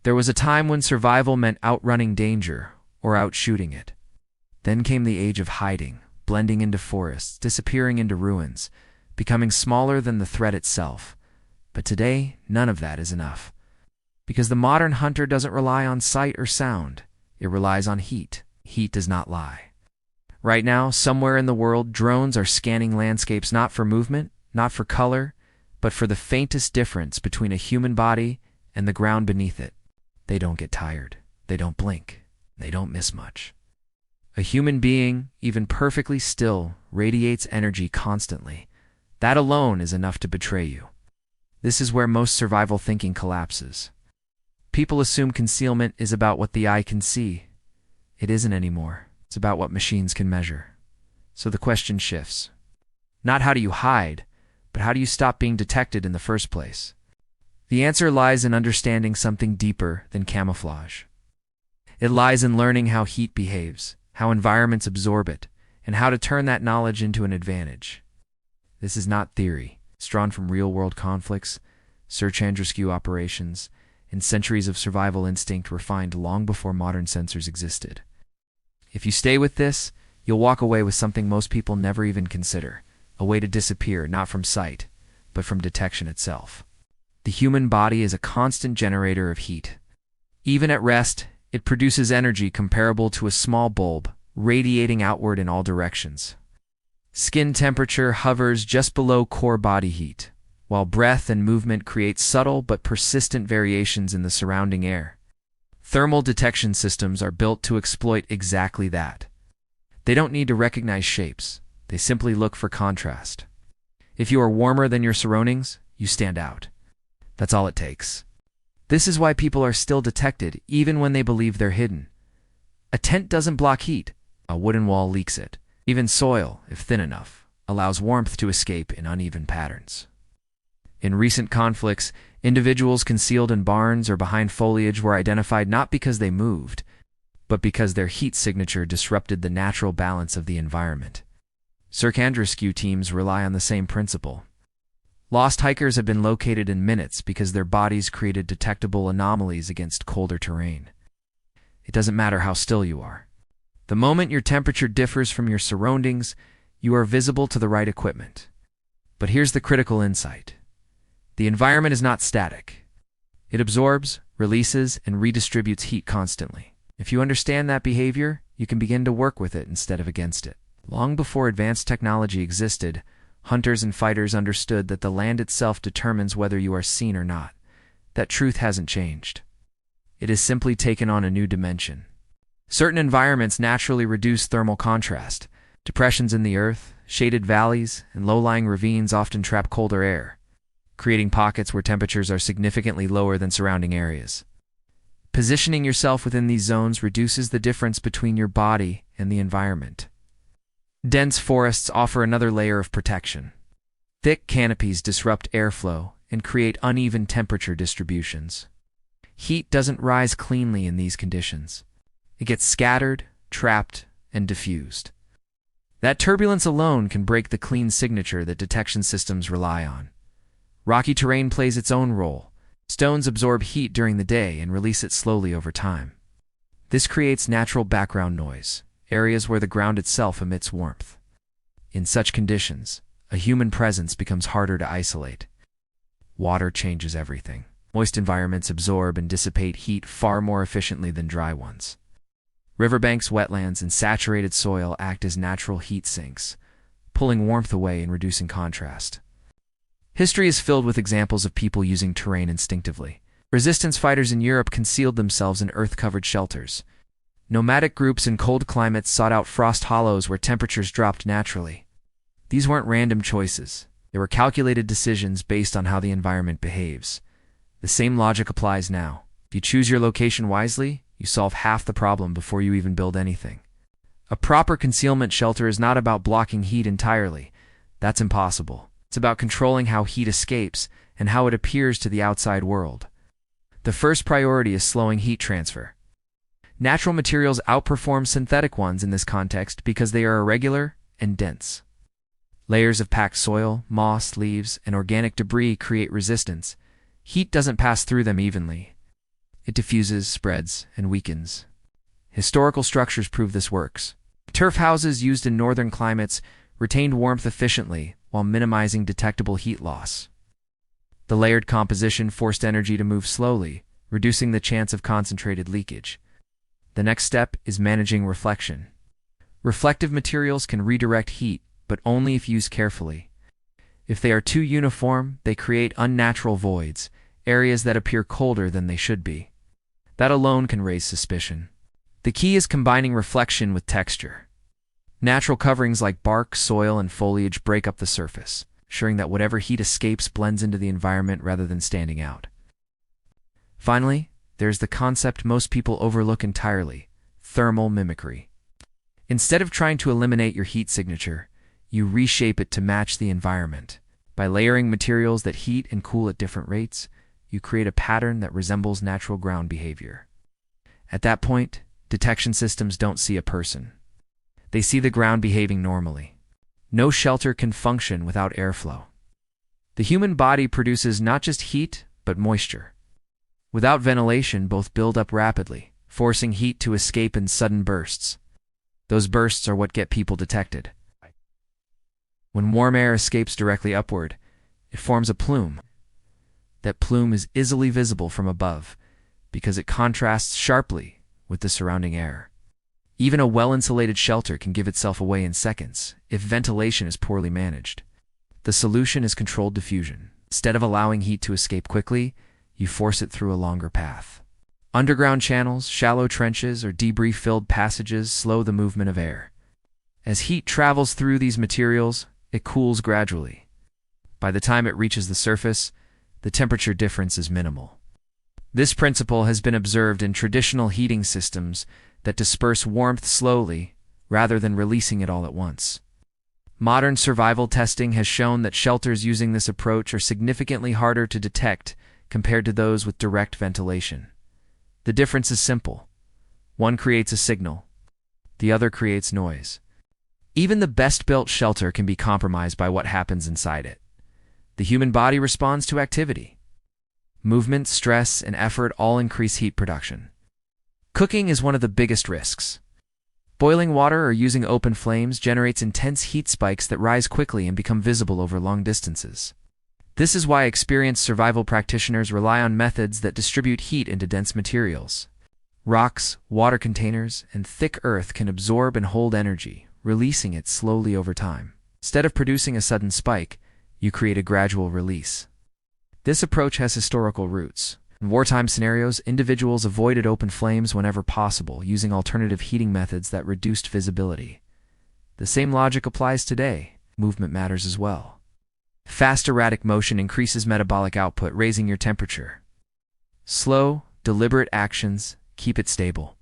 There was a time when survival meant outrunning danger or outshooting it. Then came the age of hiding, blending into forests, disappearing into ruins, becoming smaller than the threat itself. But today, none of that is enough. Because the modern hunter doesn't rely on sight or sound. It relies on heat. Heat does not lie. Right now, somewhere in the world, drones are scanning landscapes not for movement, not for color, but for the faintest difference between a human body and the ground beneath it. They don't get tired. They don't blink. They don't miss much. A human being, even perfectly still, radiates energy constantly. That alone is enough to betray you. This is where most survival thinking collapses. People assume concealment is about what the eye can see. It isn't anymore. It's about what machines can measure. So the question shifts. Not how do you hide, but how do you stop being detected in the first place? The answer lies in understanding something deeper than camouflage. It lies in learning how heat behaves, how environments absorb it, and how to turn that knowledge into an advantage. This is not theory. It's drawn from real-world conflicts, search and rescue operations, and centuries of survival instinct refined long before modern sensors existed. If you stay with this, you'll walk away with something most people never even consider, a way to disappear not from sight, but from detection itself. The human body is a constant generator of heat. Even at rest, it produces energy comparable to a small bulb, radiating outward in all directions. Skin temperature hovers just below core body heat, while breath and movement create subtle but persistent variations in the surrounding air. Thermal detection systems are built to exploit exactly that. They don't need to recognize shapes. They simply look for contrast. If you are warmer than your surroundings, you stand out. That's all it takes. This is why people are still detected, even when they believe they're hidden. A tent doesn't block heat. A wooden wall leaks it. Even soil, if thin enough, allows warmth to escape in uneven patterns. In recent conflicts, individuals concealed in barns or behind foliage were identified not because they moved, but because their heat signature disrupted the natural balance of the environment. Search and rescue teams rely on the same principle. Lost hikers have been located in minutes because their bodies created detectable anomalies against colder terrain. It doesn't matter how still you are. The moment your temperature differs from your surroundings, you are visible to the right equipment. But here's the critical insight. The environment is not static. It absorbs, releases, and redistributes heat constantly. If you understand that behavior, you can begin to work with it instead of against it. Long before advanced technology existed, hunters and fighters understood that the land itself determines whether you are seen or not. That truth hasn't changed. It has simply taken on a new dimension. Certain environments naturally reduce thermal contrast. Depressions in the earth, shaded valleys, and low-lying ravines often trap colder air, creating pockets where temperatures are significantly lower than surrounding areas. Positioning yourself within these zones reduces the difference between your body and the environment. Dense forests offer another layer of protection. Thick canopies disrupt airflow and create uneven temperature distributions. Heat doesn't rise cleanly in these conditions. It gets scattered, trapped, and diffused. That turbulence alone can break the clean signature that detection systems rely on. Rocky terrain plays its own role. Stones absorb heat during the day and release it slowly over time. This creates natural background noise, areas where the ground itself emits warmth. In such conditions, a human presence becomes harder to isolate. Water changes everything. Moist environments absorb and dissipate heat far more efficiently than dry ones. Riverbanks, wetlands, and saturated soil act as natural heat sinks, pulling warmth away and reducing contrast. History is filled with examples of people using terrain instinctively. Resistance fighters in Europe concealed themselves in earth-covered shelters. Nomadic groups in cold climates sought out frost hollows where temperatures dropped naturally. These weren't random choices. They were calculated decisions based on how the environment behaves. The same logic applies now. If you choose your location wisely, you solve half the problem before you even build anything. A proper concealment shelter is not about blocking heat entirely. That's impossible. It's about controlling how heat escapes and how it appears to the outside world. The first priority is slowing heat transfer. Natural materials outperform synthetic ones in this context because they are irregular and dense. Layers of packed soil, moss, leaves, and organic debris create resistance. Heat doesn't pass through them evenly. it diffuses, spreads, and weakens. Historical structures prove this works. Turf houses used in northern climates retained warmth efficiently while minimizing detectable heat loss. The layered composition forced energy to move slowly, reducing the chance of concentrated leakage. The next step is managing reflection. Reflective materials can redirect heat, but only if used carefully. If they are too uniform, they create unnatural voids, areas that appear colder than they should be. That alone can raise suspicion. The key is combining reflection with texture. Natural coverings like bark, soil, and foliage break up the surface, ensuring that whatever heat escapes blends into the environment rather than standing out. Finally, there's the concept most people overlook entirely: thermal mimicry. Instead of trying to eliminate your heat signature, you reshape it to match the environment. By layering materials that heat and cool at different rates, you create a pattern that resembles natural ground behavior. At that point, detection systems don't see a person. They see the ground behaving normally. No shelter can function without airflow. The human body produces not just heat, but moisture. Without ventilation, both build up rapidly, forcing heat to escape in sudden bursts. Those bursts are what get people detected. When warm air escapes directly upward, it forms a plume. That plume is easily visible from above because it contrasts sharply with the surrounding air. Even a well-insulated shelter can give itself away in seconds if ventilation is poorly managed. The solution is controlled diffusion. Instead of allowing heat to escape quickly, you force it through a longer path. Underground channels, shallow trenches, or debris-filled passages slow the movement of air. As heat travels through these materials, it cools gradually. By the time it reaches the surface, the temperature difference is minimal. This principle has been observed in traditional heating systems that disperse warmth slowly rather than releasing it all at once. Modern survival testing has shown that shelters using this approach are significantly harder to detect compared to those with direct ventilation. The difference is simple. One creates a signal. The other creates noise. Even the best-built shelter can be compromised by what happens inside it. The human body responds to activity. Movement, stress, and effort all increase heat production. Cooking is one of the biggest risks. Boiling water or using open flames generates intense heat spikes that rise quickly and become visible over long distances. This is why experienced survival practitioners rely on methods that distribute heat into dense materials. Rocks, water containers, and thick earth can absorb and hold energy, releasing it slowly over time. Instead of producing a sudden spike, you create a gradual release. This approach has historical roots. In wartime scenarios, individuals avoided open flames whenever possible, using alternative heating methods that reduced visibility. The same logic applies today. Movement matters as well. Fast, erratic motion increases metabolic output, raising your temperature. Slow, deliberate actions keep it stable.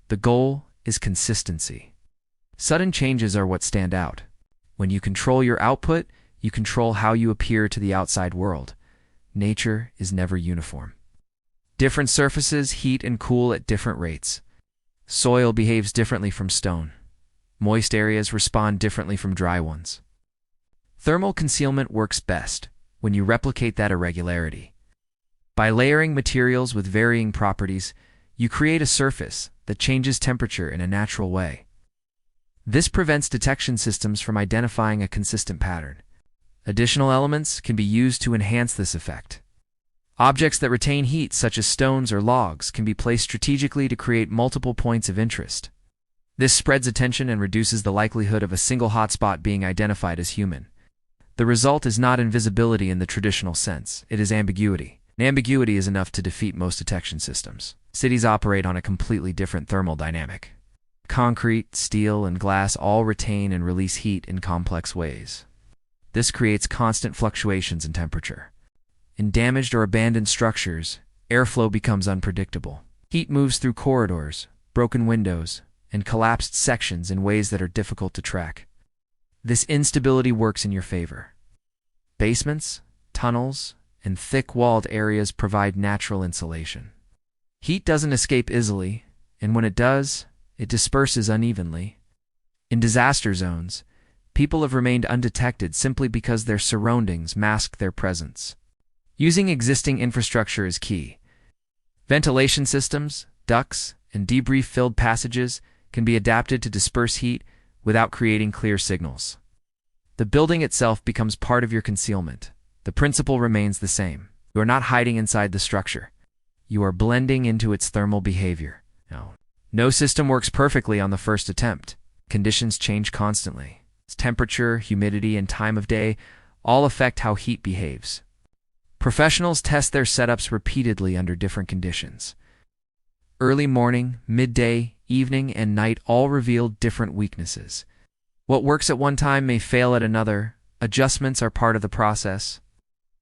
The goal is consistency. Sudden changes are what stand out. When you control your output, you control how you appear to the outside world. Nature is never uniform. Different surfaces heat and cool at different rates. Soil behaves differently from stone. Moist areas respond differently from dry ones. Thermal concealment works best when you replicate that irregularity. By layering materials with varying properties, you create a surface that changes temperature in a natural way. This prevents detection systems from identifying a consistent pattern. Additional elements can be used to enhance this effect. Objects that retain heat, such as stones or logs, can be placed strategically to create multiple points of interest. This spreads attention and reduces the likelihood of a single hotspot being identified as human. The result is not invisibility in the traditional sense, it is ambiguity. And ambiguity is enough to defeat most detection systems. Cities operate on a completely different thermal dynamic. Concrete, steel, and glass all retain and release heat in complex ways. This creates constant fluctuations in temperature. In damaged or abandoned structures, airflow becomes unpredictable. Heat moves through corridors, broken windows, and collapsed sections in ways that are difficult to track. This instability works in your favor. Basements, tunnels, and thick-walled areas provide natural insulation. Heat doesn't escape easily, and when it does, it disperses unevenly. In disaster zones, people have remained undetected simply because their surroundings mask their presence. Using existing infrastructure is key. Ventilation systems, ducts, and debris-filled passages can be adapted to disperse heat without creating clear signals. The building itself becomes part of your concealment. The principle remains the same. You are not hiding inside the structure. You are blending into its thermal behavior. No system works perfectly on the first attempt. Conditions change constantly. Temperature, humidity, and time of day all affect how heat behaves. Professionals test their setups repeatedly under different conditions. Early morning, midday, evening, and night all reveal different weaknesses. What works at one time may fail at another. Adjustments are part of the process.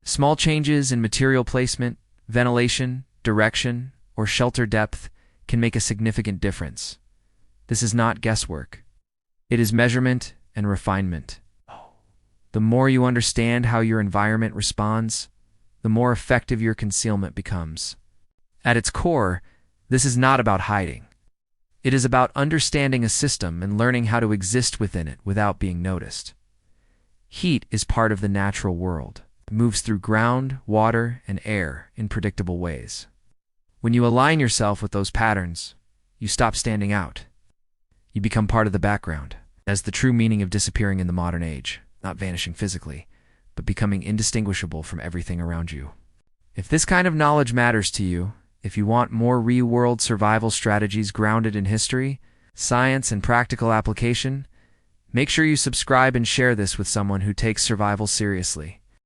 Small changes in material placement, ventilation, direction, or shelter depth can make a significant difference. This is not guesswork. It is measurement and refinement. The more you understand how your environment responds, the more effective your concealment becomes. At its core, this is not about hiding. It is about understanding a system and learning how to exist within it without being noticed. Heat is part of the natural world. It moves through ground, water, and air in predictable ways. When you align yourself with those patterns, you stop standing out. You become part of the background. That's the true meaning of disappearing in the modern age, not vanishing physically, but becoming indistinguishable from everything around you. If this kind of knowledge matters to you, if you want more real-world survival strategies grounded in history, science, and practical application, make sure you subscribe and share this with someone who takes survival seriously.